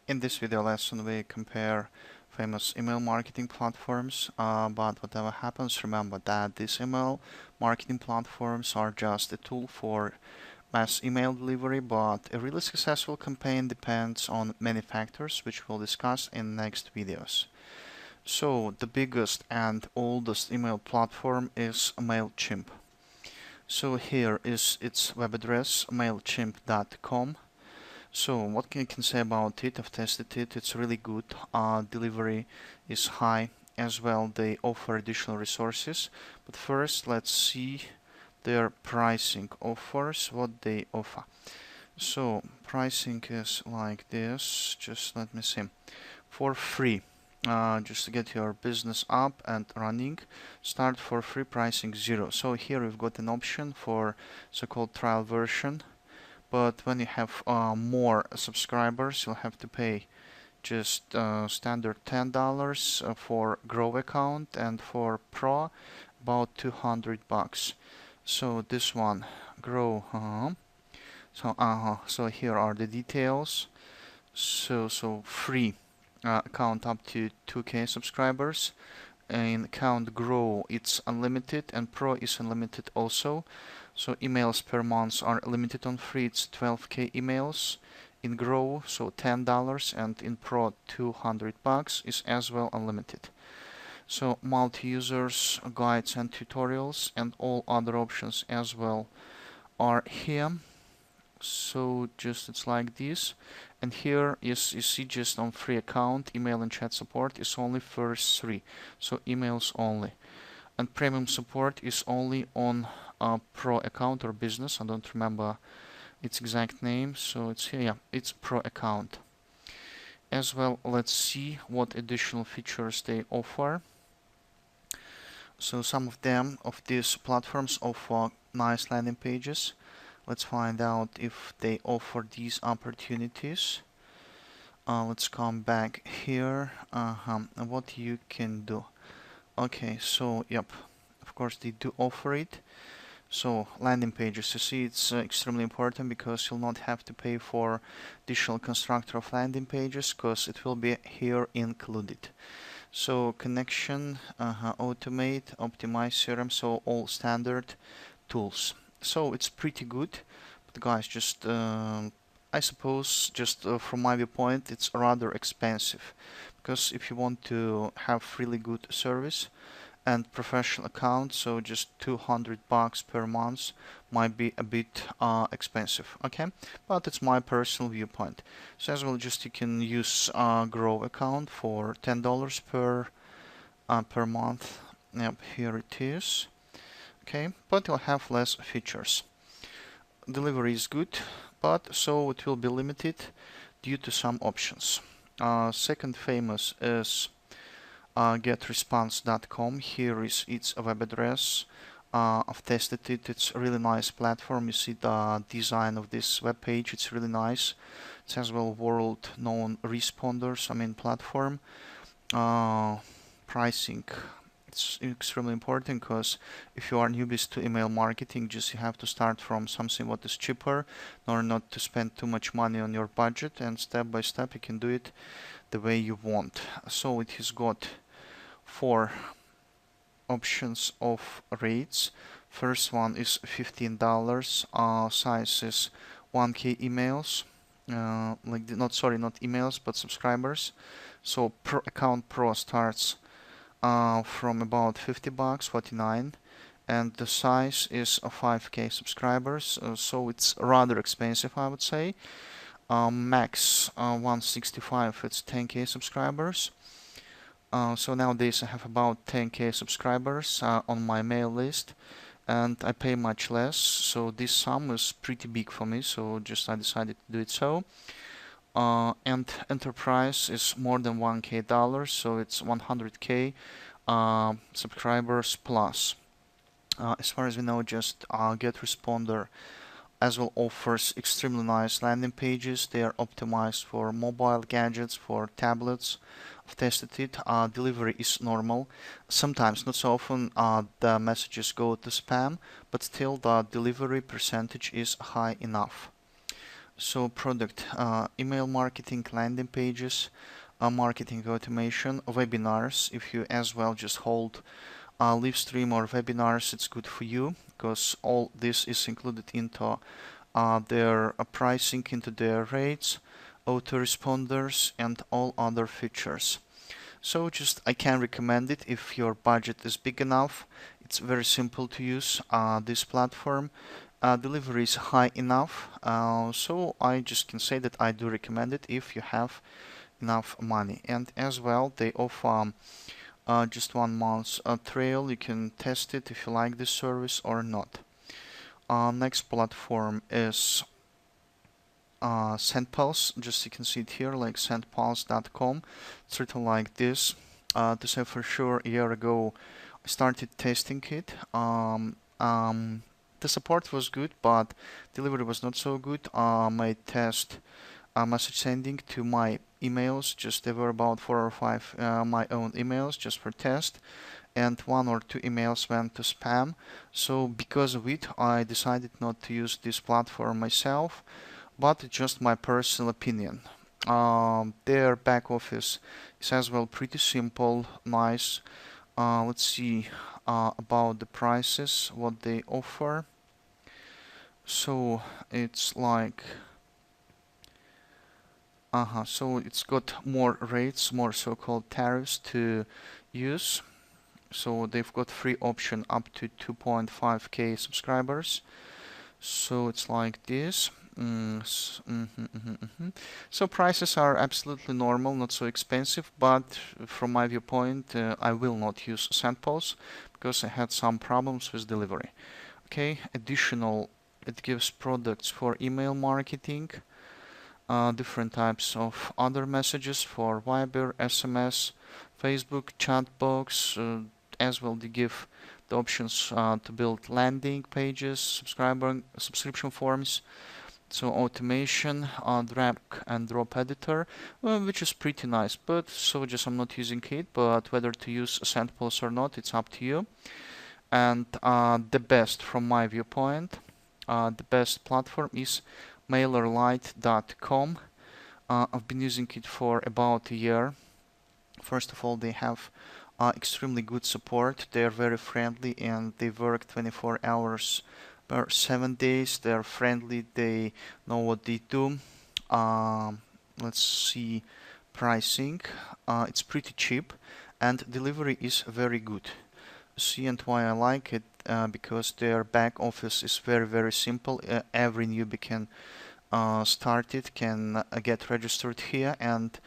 In this video lesson, we compare famous email marketing platforms, but whatever happens, remember that these email marketing platforms are just a tool for mass email delivery, but a really successful campaign depends on many factors, which we'll discuss in next videos. So, the biggest and oldest email platform is MailChimp. So here is its web address, mailchimp.com. So what can I can say about it? I've tested it. It's really good. Delivery is high as well. They offer additional resources. But first, let's see their pricing offers, what they offer. So pricing is like this. Just let me see. For free, just to get your business up and running, start for free, pricing 0. So here we've got an option for so-called trial version. But when you have more subscribers, you'll have to pay just standard $10 for Grow account, and for Pro about $200. So this one, Grow. So here are the details. So free account up to 2K subscribers. In account Grow, it's unlimited, and Pro is unlimited also. So emails per month are limited on free, it's 12K emails. In Grow, so $10, and in Pro $200 is as well unlimited. So multi-users, guides and tutorials, and all other options as well are here. So just it's like this, and here is you see just on free account, email and chat support is only first 3, so emails only. And premium support is only on Pro account or business. I don't remember its exact name, so it's here. Yeah, it's Pro account. As well, let's see what additional features they offer. So some of these platforms offer nice landing pages. Let's find out if they offer these opportunities. Let's come back here. What you can do. Okay, so yep, of course they do offer it. So landing pages, you see, it's extremely important because you'll not have to pay for additional constructor of landing pages because it will be here included. So connection, automate, optimize CRM, so all standard tools. So it's pretty good, but guys, just I suppose just from my viewpoint, it's rather expensive. Because if you want to have really good service and professional account, so just $200 per month might be a bit expensive. Okay, but it's my personal viewpoint. So as well, just you can use Grow account for $10 per month. Yep, here it is. Okay, but you'll have less features. Delivery is good, but so it will be limited due to some options. Second famous is getresponse.com. Here is its web address. I've tested it. It's a really nice platform. You see the design of this web page. It's really nice. It's as well world-known responders. Platform. Pricing. It's extremely important because if you are newbies to email marketing, just you have to start from something what is cheaper in order not to spend too much money on your budget, and step by step you can do it the way you want. So it has got 4 options of rates. First one is $15. Size is 1K emails. Not emails, but subscribers. So per account Pro starts from about $50, 49, and the size is 5K subscribers. So it's rather expensive, I would say. Max 165, it's 10K subscribers. So nowadays I have about 10K subscribers on my mail list, and I pay much less, so this sum is pretty big for me, so just I decided to do it so. And enterprise is more than 1K dollars, so it's 100K subscribers plus. As far as we know, just GetResponder as well offers extremely nice landing pages. They are optimized for mobile gadgets, for tablets. I've tested it. Delivery is normal. Sometimes, not so often, the messages go to spam, but still the delivery percentage is high enough. So product, email marketing, landing pages, marketing automation, webinars. If you as well just hold live stream or webinars, it's good for you because all this is included into their pricing, into their rates, autoresponders, and all other features. So just I can recommend it if your budget is big enough. It's very simple to use this platform. Delivery is high enough, so I just can say that I do recommend it if you have enough money. And as well, they offer just 1 month trial. You can test it if you like this service or not. Next platform is SendPulse. Just you can see it here, like sendpulse.com. It's written like this. To say for sure, a year ago I started testing it. The support was good, but delivery was not so good. My test message sending to my emails, just there were about 4 or 5 my own emails just for test, and 1 or 2 emails went to spam. So because of it, I decided not to use this platform myself, but it's just my personal opinion. Their back office is as well pretty simple, nice. Let's see about the prices, what they offer. So it's like so it's got more rates, more so-called tariffs to use. So they've got free option up to 2.5k subscribers. So it's like this. So prices are absolutely normal, not so expensive, but from my viewpoint, I will not use SendPulse because I had some problems with delivery. Okay, additional, it gives products for email marketing, different types of other messages for Viber, SMS, Facebook, chat box, as well they give the options to build landing pages, subscription forms, so automation, drag and drop editor, which is pretty nice, but so just I'm not using it, but whether to use SendPulse or not, it's up to you. And the best from my viewpoint, the best platform is MailerLite.com. I've been using it for about a year. First of all, they have extremely good support. They are very friendly and they work 24 hours per 7 days. They are friendly. They know what they do. Let's see pricing. It's pretty cheap and delivery is very good. See, and why I like it because their back office is very simple. Every newbie can start it, can get registered here, and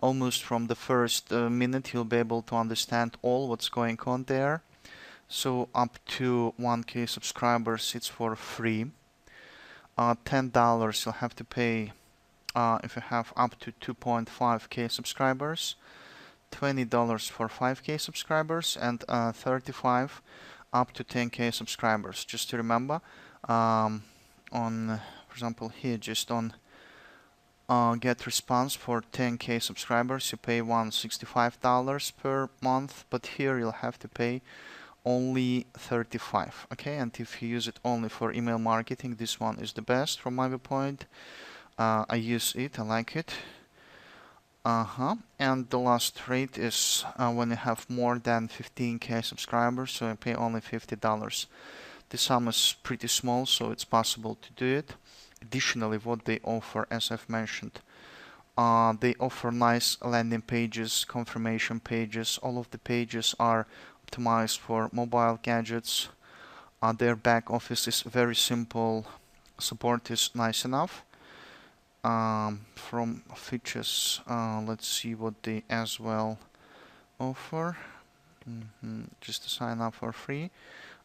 almost from the first minute you'll be able to understand all what's going on there. So up to 1k subscribers it's for free. $10 you'll have to pay if you have up to 2.5k subscribers, $20 for 5k subscribers, and 35 up to 10k subscribers. Just to remember, on for example here, just on get response for 10k subscribers you pay $165 per month, but here you'll have to pay only 35. Okay, and if you use it only for email marketing, this one is the best from my viewpoint. I use it, I like it. And the last rate is when you have more than 15k subscribers, so I pay only $50. The sum is pretty small, so it's possible to do it. Additionally, what they offer, as I've mentioned, they offer nice landing pages, confirmation pages. All of the pages are optimized for mobile gadgets. Their back office is very simple. Support is nice enough. From features, let's see what they as well offer. Just to sign up for free.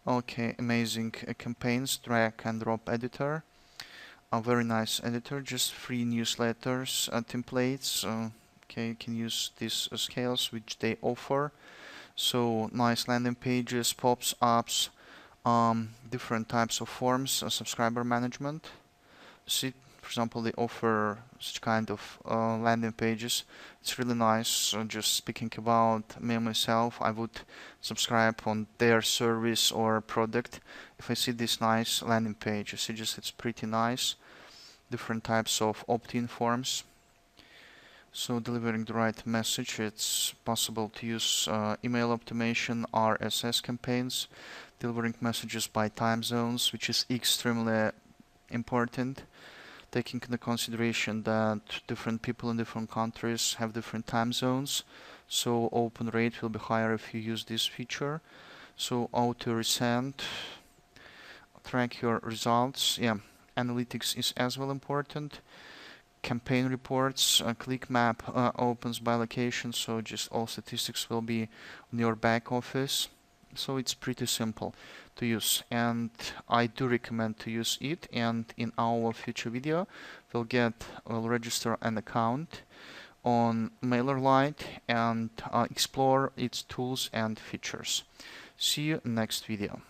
Okay, amazing campaigns, drag and drop editor. A very nice editor, just free newsletters, templates. Okay, you can use these scales which they offer. So nice landing pages, pops ups, different types of forms, subscriber management. See, for example, they offer such kind of landing pages. It's really nice. Just speaking about me myself, I would subscribe on their service or product if I see this nice landing page. I see just it's pretty nice. different types of opt-in forms. So delivering the right message, it's possible to use email automation, RSS campaigns, delivering messages by time zones, which is extremely important, taking into consideration that different people in different countries have different time zones, so open rate will be higher if you use this feature. So auto resend, track your results. Yeah, analytics is as well important. Campaign reports, click map opens by location, so just all statistics will be on your back office. So it's pretty simple to use, and I do recommend to use it. And in our future video, we'll register an account on MailerLite and explore its tools and features. See you next video.